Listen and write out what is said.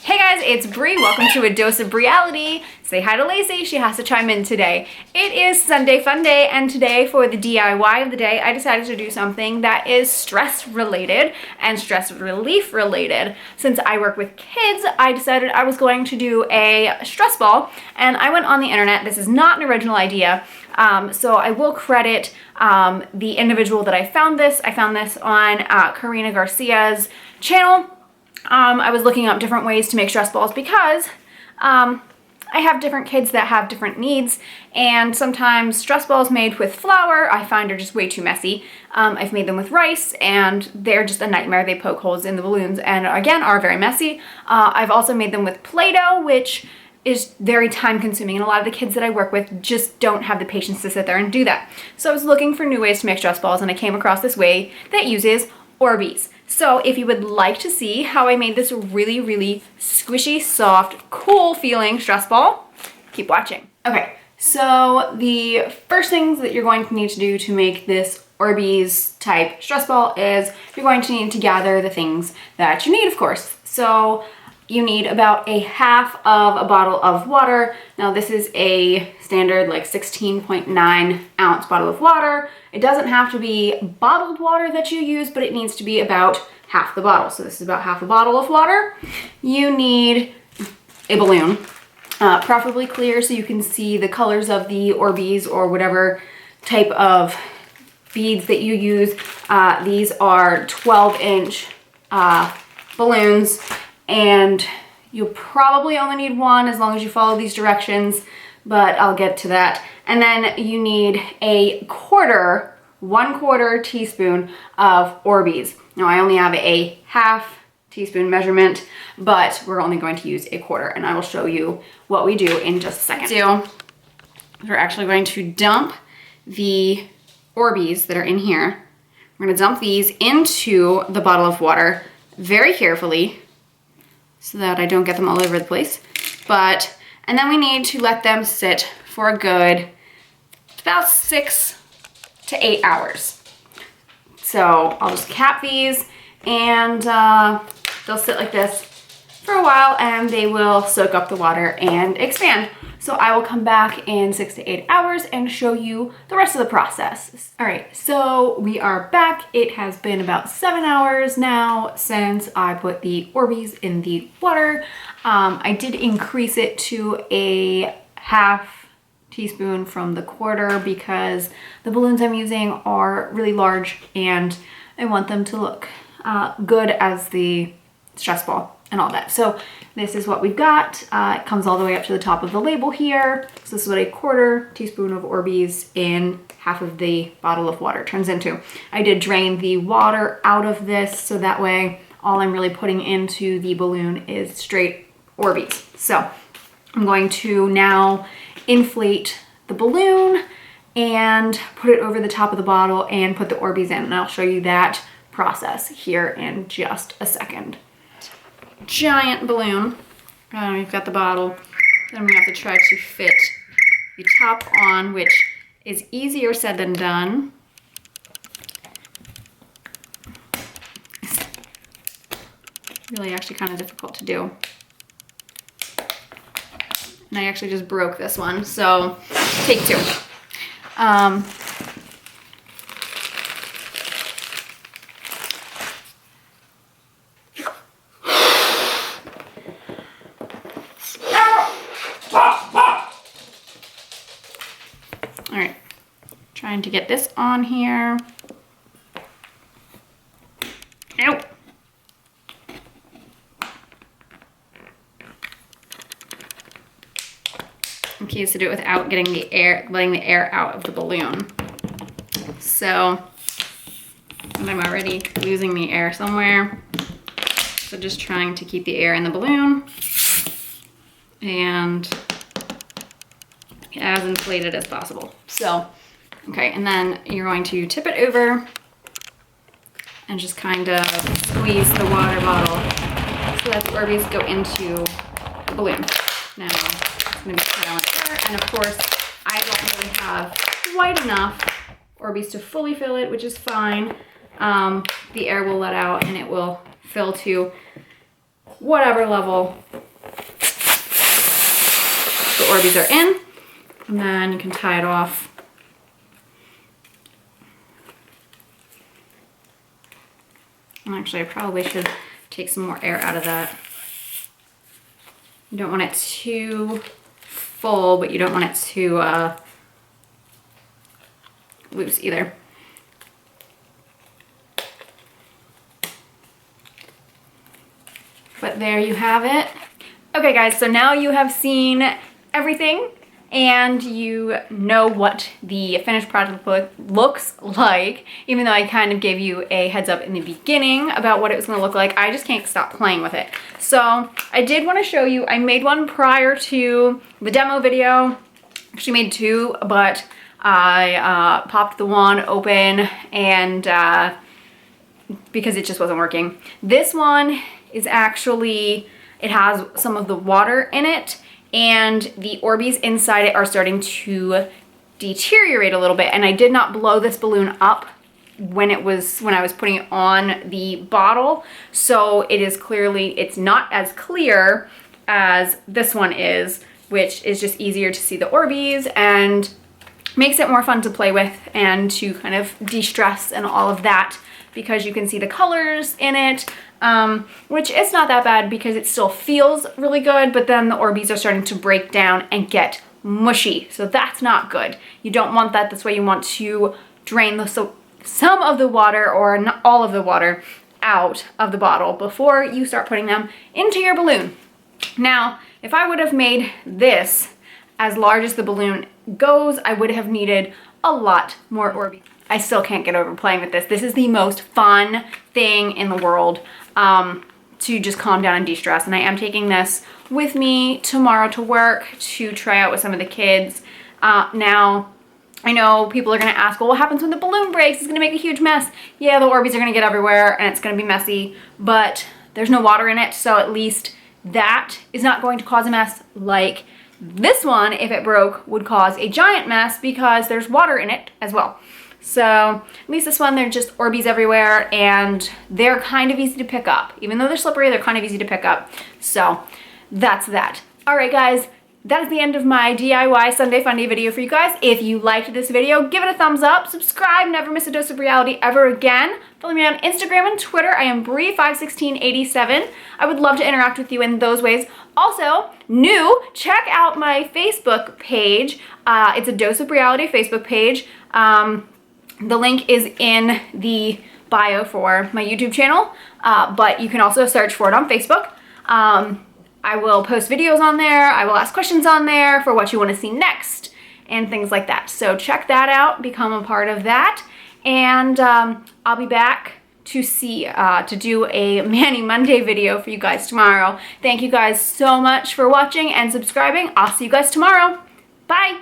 Hey guys, it's Bree. Welcome to A Dose of Breality. Say hi to Lacey. She has to chime in today. It is Sunday Fun Day, and today for the DIY of the day, I decided to do something that is stress related and stress relief related. Since I work with kids, I decided I was going to do a stress ball, and I went on the internet. This is not an original idea, so I will credit the individual that I found this. I found this on Karina Garcia's channel. I was looking up different ways to make stress balls because I have different kids that have different needs, and sometimes stress balls made with flour I find are just way too messy. I've made them with rice and they're just a nightmare. They poke holes in the balloons and again are very messy. I've also made them with Play-Doh, which is very time consuming, and a lot of the kids that I work with just don't have the patience to sit there and do that. So I was looking for new ways to make stress balls, and I came across this way that uses Orbeez. So if you would like to see how I made this really, really squishy, soft, cool feeling stress ball, keep watching. Okay, so the first things that you're going to need to do to make this Orbeez type stress ball is you're going to need to gather the things that you need, of course. So you need about a half of a bottle of water. Now this is a standard like 16.9 ounce bottle of water. It doesn't have to be bottled water that you use, but it needs to be about half the bottle. So this is about half a bottle of water. You need a balloon, preferably clear so you can see the colors of the Orbeez or whatever type of beads that you use. These are 12-inch balloons, and you'll probably only need one as long as you follow these directions, but I'll get to that. And then you need a 1/4 teaspoon of Orbeez. Now I only have a half teaspoon measurement, but we're only going to use a 1/4, and I will show you what we do in just a second. So we're actually going to dump the Orbeez that are in here. We're gonna dump these into the bottle of water very carefully so that I don't get them all over the place. And then we need to let them sit for a good about 6 to 8 hours. So I'll just cap these, and they'll sit like this for a while, and they will soak up the water and expand. So I will come back in 6 to 8 hours and show you the rest of the process. All right, so we are back. It has been about 7 hours now since I put the Orbeez in the water. I did increase it to a half teaspoon from the 1/4 because the balloons I'm using are really large and I want them to look good as the stress ball and all that. So this is what we've got. It comes all the way up to the top of the label here. So this is what a 1/4 teaspoon of Orbeez in half of the bottle of water turns into. I did drain the water out of this so that way all I'm really putting into the balloon is straight Orbeez. So I'm going to now inflate the balloon and put it over the top of the bottle and put the Orbeez in, and I'll show you that process here in just a second. Giant balloon. We've got the bottle. Then we have to try to fit the top on, which is easier said than done. Really actually kind of difficult to do. And I actually just broke this one, so take 2. All right, trying to get this on here. Ow. I'm curious to do it without getting the air, letting the air out of the balloon. So, and I'm already losing the air somewhere. So just trying to keep the air in the balloon and as inflated as possible. So, okay, and then you're going to tip it over and just kind of squeeze the water bottle so that the Orbeez go into the balloon. Now, it's gonna be put on air, and of course, I don't really have quite enough Orbeez to fully fill it, which is fine. The air will let out and it will fill to whatever level Orbeez are in. And then you can tie it off. And actually, I probably should take some more air out of that. You don't want it too full, but you don't want it too loose either. But there you have it. Okay guys, so now you have seen everything and you know what the finished product looks like, even though I kind of gave you a heads up in the beginning about what it was gonna look like. I just can't stop playing with it. So I did wanna show you, I made one prior to the demo video. Actually made two, but I popped the one open and because it just wasn't working. This one is actually, it has some of the water in it, and the Orbeez inside it are starting to deteriorate a little bit, and I did not blow this balloon up when I was putting it on the bottle, so it is clearly, it's not as clear as this one is, which is just easier to see the Orbeez and makes it more fun to play with and to kind of de-stress and all of that, because you can see the colors in it, which is not that bad because it still feels really good, but then the Orbeez are starting to break down and get mushy, so that's not good. You don't want that. That's why you want to drain some of the water, or not all of the water, out of the bottle before you start putting them into your balloon. Now, if I would have made this as large as the balloon goes, I would have needed a lot more Orbeez. I still can't get over playing with this. This is the most fun thing in the world to just calm down and de-stress. And I am taking this with me tomorrow to work to try out with some of the kids. Now, I know people are gonna ask, well, what happens when the balloon breaks? It's gonna make a huge mess. Yeah, the Orbeez are gonna get everywhere and it's gonna be messy, but there's no water in it, so at least that is not going to cause a mess like this one, if it broke, would cause a giant mess because there's water in it as well. So at least this one, they're just Orbeez everywhere and they're kind of easy to pick up. Even though they're slippery, they're kind of easy to pick up. So that's that. All right, guys, that is the end of my DIY Sunday Funday video for you guys. If you liked this video, give it a thumbs up, subscribe, never miss a dose of reality ever again. Follow me on Instagram and Twitter. I am Bree51687. I would love to interact with you in those ways. Also, check out my Facebook page. It's A Dose of Breality Facebook page. The link is in the bio for my YouTube channel, but you can also search for it on Facebook. I will post videos on there. I will ask questions on there for what you want to see next and things like that. So check that out, become a part of that, and I'll be back to do a Mani Monday video for you guys tomorrow. Thank you guys so much for watching and subscribing. I'll see you guys tomorrow. Bye.